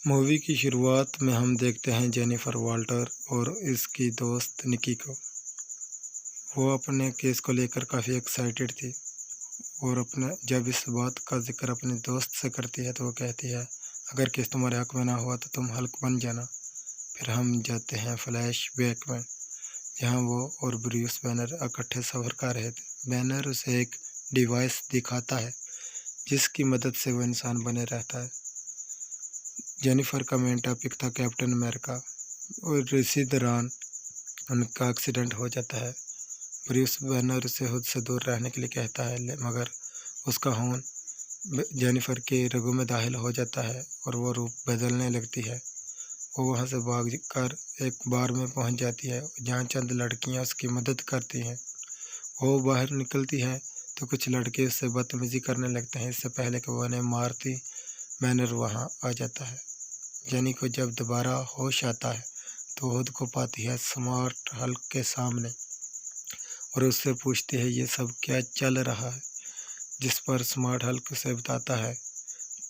Movie की शुरुआत में हम देखते हैं जेनिफर वाल्टर और इसकी दोस्त निकी को। वो अपने केस को लेकर काफ़ी एक्साइटेड थी और जब इस बात का जिक्र अपने दोस्त से करती है तो वो कहती है, अगर केस तुम्हारे हक में ना हुआ तो तुम हल्क बन जाना। फिर हम जाते हैं फ्लैश बैक में, जहाँ वो और ब्रूस बैनर इकट्ठे सफ़र कर रहे थे। बैनर उसे एक डिवाइस दिखाता है जिसकी मदद से वो इंसान बने रहता है। जेनिफर का मेन टॉपिक था कैप्टन अमेरिका, और इसी दौरान उनका एक्सीडेंट हो जाता है। ब्रूस बैनर उसे खुद से दूर रहने के लिए कहता है, मगर उसका खून जेनिफर के रगों में दाखिल हो जाता है और वो रूप बदलने लगती है। वो वहाँ से भाग कर एक बार में पहुँच जाती है जहाँ चंद लड़कियाँ उसकी मदद करती हैं। वो बाहर निकलती हैं तो कुछ लड़के उससे बदतमीजी करने लगते हैं। इससे पहले कि वो उन्हें मारती, बैनर वहाँ आ जाता है। जेनी को जब दोबारा होश आता है तो खुद को पाती है स्मार्ट हल्क के सामने और उससे पूछती है ये सब क्या चल रहा है, जिस पर स्मार्ट हल्क उसे बताता है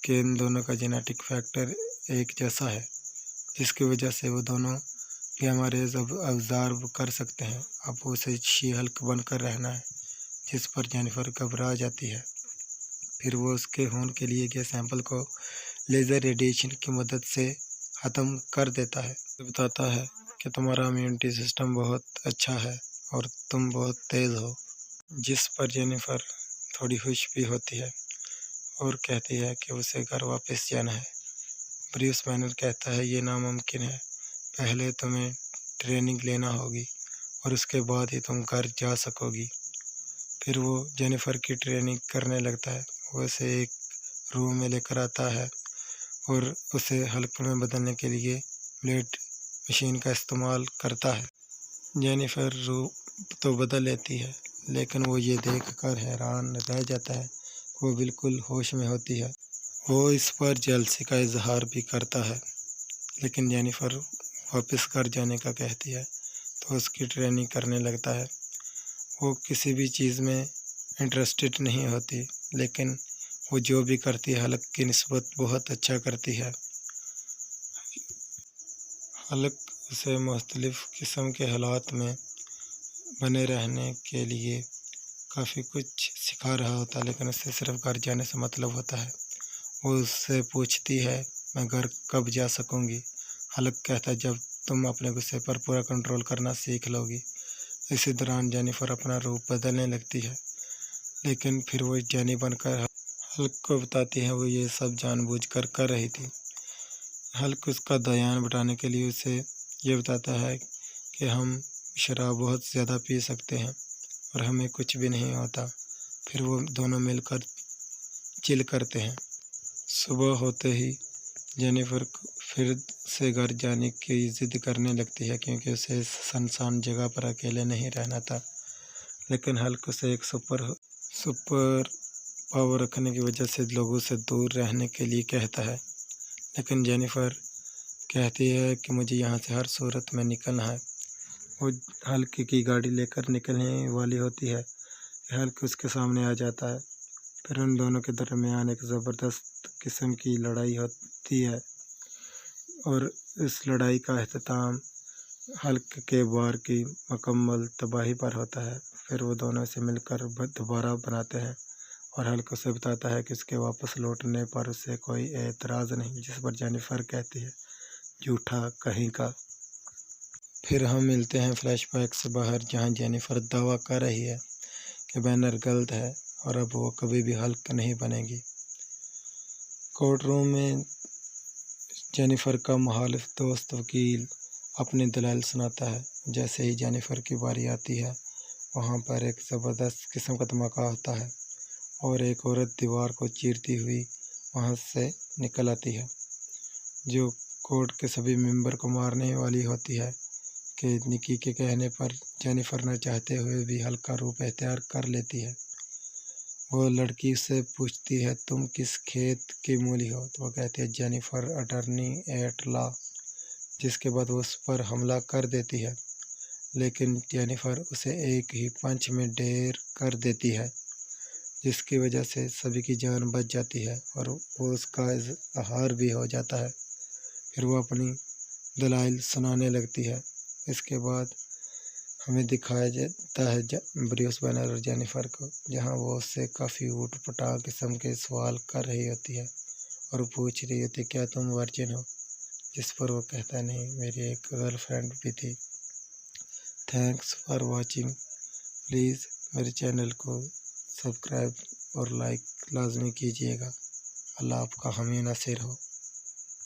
कि इन दोनों का जेनेटिक फैक्टर एक जैसा है, जिसकी वजह से वो दोनों भी हमारे ऑब्जर्व कर सकते हैं। अब उसे शी हल्क बनकर रहना है, जिस पर जेनिफर घबरा जाती है। फिर वो उसके खून के लिए गए सैंपल को लेज़र रेडिएशन की मदद से ख़त्म कर देता है। बताता है कि तुम्हारा इम्यूनिटी सिस्टम बहुत अच्छा है और तुम बहुत तेज़ हो, जिस पर जेनिफर थोड़ी खुश भी होती है और कहती है कि उसे घर वापस जाना है। ब्रूस बैनर कहता है ये नामुमकिन है, पहले तुम्हें ट्रेनिंग लेना होगी और उसके बाद ही तुम घर जा सकोगी। फिर वो जेनिफर की ट्रेनिंग करने लगता है। वो उसे एक रूम में लेकर आता है और उसे हल्क में बदलने के लिए ब्लेड मशीन का इस्तेमाल करता है। जेनिफर रूप तो बदल लेती है, लेकिन वो ये देखकर हैरान रह जाता है, वो बिल्कुल होश में होती है। वो इस पर जेलसी का इजहार भी करता है, लेकिन जेनिफर वापस घर जाने का कहती है तो उसकी ट्रेनिंग करने लगता है। वो किसी भी चीज़ में इंटरेस्टेड नहीं होती, लेकिन वो जो भी करती है हल्क की निस्बत बहुत अच्छा करती है। हल्क उसे मुख्तलिफ़ किस्म के हालात में बने रहने के लिए काफ़ी कुछ सिखा रहा होता है, लेकिन उसे सिर्फ घर जाने से मतलब होता है। वो उससे पूछती है मैं घर कब जा सकूंगी। हल्क कहता है जब तुम अपने गुस्से पर पूरा कंट्रोल करना सीख लोगी। इसी दौरान जेनिफर अपना रूप बदलने लगती है, लेकिन फिर वो जेनी बनकर हल्क को बताती है वो ये सब जानबूझकर कर रही थी। हल्क उसका ध्यान बटाने के लिए उसे ये बताता है कि हम शराब बहुत ज़्यादा पी सकते हैं और हमें कुछ भी नहीं होता। फिर वो दोनों मिलकर चिल करते हैं। सुबह होते ही जेनिफर फिर से घर जाने की ज़िद करने लगती है, क्योंकि उसे इस सुनसान जगह पर अकेले नहीं रहना था। लेकिन हल्क उसे एक सुपर पावर रखने की वजह से लोगों से दूर रहने के लिए कहता है, लेकिन जेनिफर कहती है कि मुझे यहाँ से हर सूरत में निकलना है। वो हल्क की गाड़ी लेकर निकलने वाली होती है, हल्क उसके सामने आ जाता है। फिर उन दोनों के दरमियान एक ज़बरदस्त किस्म की लड़ाई होती है और इस लड़ाई का अख्ताम हल्क के वार की मुकम्मल तबाही पर होता है। फिर वो दोनों से मिलकर दोबारा बनाते हैं और हल्क उसे बताता है कि उसके वापस लौटने पर उसे कोई एतराज़ नहीं, जिस पर जेनिफर कहती है झूठा कहीं का। फिर हम मिलते हैं फ्लैशबैक से बाहर, जहाँ जेनिफर दावा कर रही है कि बैनर गलत है और अब वो कभी भी हल्क नहीं बनेगी। कोर्ट रूम में जेनिफर का मुखालिफ दोस्त वकील अपनी दलील सुनाता है। जैसे ही जेनिफर की बारी आती है, वहाँ पर एक ज़बरदस्त किस्म का धमाका होता है और एक औरत दीवार को चीरती हुई वहाँ से निकल आती है, जो कोर्ट के सभी मेंबर को मारने वाली होती है कि निकी के कहने पर जेनिफर न चाहते हुए भी हल्क का रूप इख्तियार कर लेती है। वो लड़की से पूछती है तुम किस खेत की मूली हो, तो वो कहती है जेनिफर अटर्नी एट लॉ, जिसके बाद वो उस पर हमला कर देती है, लेकिन जेनिफर उसे एक ही पंच में ढेर कर देती है, जिसकी वजह से सभी की जान बच जाती है और वो उसका इज़हार भी हो जाता है। फिर वो अपनी दलाइल सुनाने लगती है। इसके बाद हमें दिखाया जाता है ब्रूस बैनर और जेनिफर को, जहाँ वो उससे काफ़ी ऊट-पटांग किस्म के सवाल कर रही होती है और पूछ रही होती है क्या तुम वर्जिन हो, जिस पर वो कहता है नहीं, मेरी एक गर्लफ्रेंड भी थी। Thanks for watching. प्लीज़ मेरे चैनल को सब्सक्राइब और लाइक लाजमी कीजिएगा। अल्लाह आपका हामी नासिर हो।